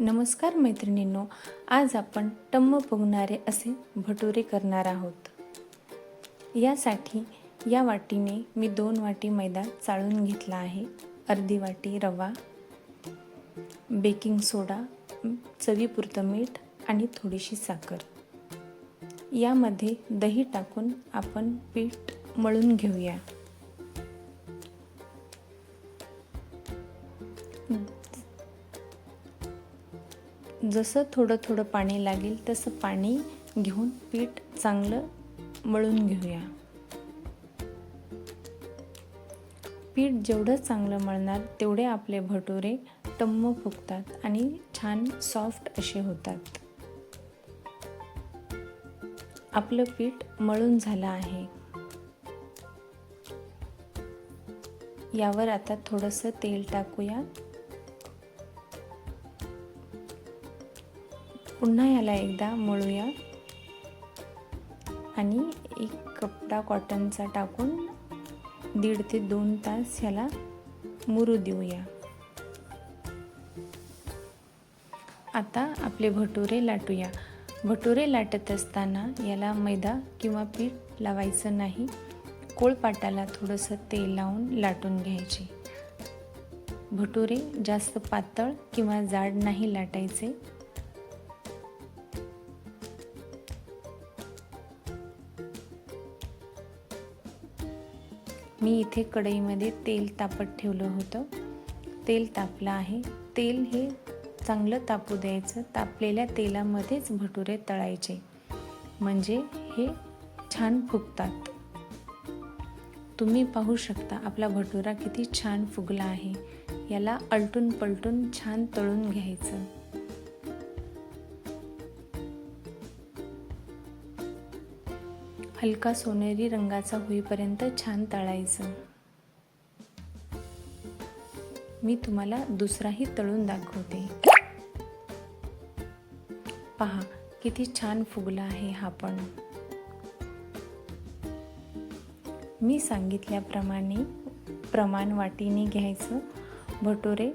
नमस्कार मैत्रिणींनो, आज आपण टम्म फुगणारे असे भटुरे करणार आहोत। यासाठी या वाटीने मी 2 वाटी मैदा चाळून घेतला आहे, अर्धी वाटी रवा, बेकिंग सोडा, चवीपुरतं मीठ आणि थोडीशी साखर। यामध्ये दही टाकून आपण पीठ मळून घेऊया। जसं थोडं थोडं पाणी लागेल तसं पाणी घेऊन पीठ चांगलं मळून घेऊया। पीठ जेवढं चांगलं मळणार तेवढे आपले भटुरे टम्म फुगतात आणि छान सॉफ्ट असे होतात। आपलं पीठ मळून झालं आहे। यावर आता थोडंसं तेल टाकूया। पुन्हा याला एकदा मळूया आणि एक कपडा कॉटनचा टाकून 1.5 ते 2 तास ह्याला मुरू देऊया। आता आपले भटुरे लाटूया। भटुरे लाटत असताना याला मैदा किंवा पीठ लावायचं नाही, पोळपाटाला थोडंसं तेल लावून लाटून घ्यायचे। भटुरे जास्त पातळ किंवा जाड नाही लाटायचे। मी इथे कढईमध्ये तेल तापत ठेवलं होतं। तेल तापलं आहे। तेल हे चांगलं तापू द्यायचं। तापलेल्या तेलामध्येच भटुरे तळायचे, म्हणजे हे छान फुगतात। तुम्ही पाहू शकता आपला भटुरा किती छान फुगला आहे। याला आलटून पलटून छान तळून घ्यायचं। हलका सोनेरी रंगाचा होईपर्यंत छान तळायचं। मी तुम्हाला दुसराही तळून दाखवते। पहा किती छान फुगला आहे हा पण। मी सांगितल्याप्रमाणे प्रमाण वाटीने घ्यायचं। भटुरे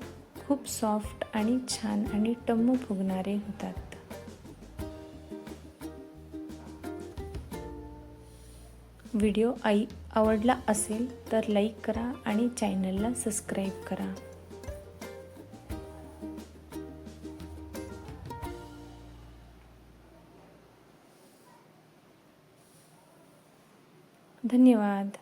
खूप सॉफ्ट आणि छान आणि टम्म फुगणारे होतात। व्हिडिओ आवडला असेल तर लाईक करा आणि चॅनलला सबस्क्राईब करा। धन्यवाद।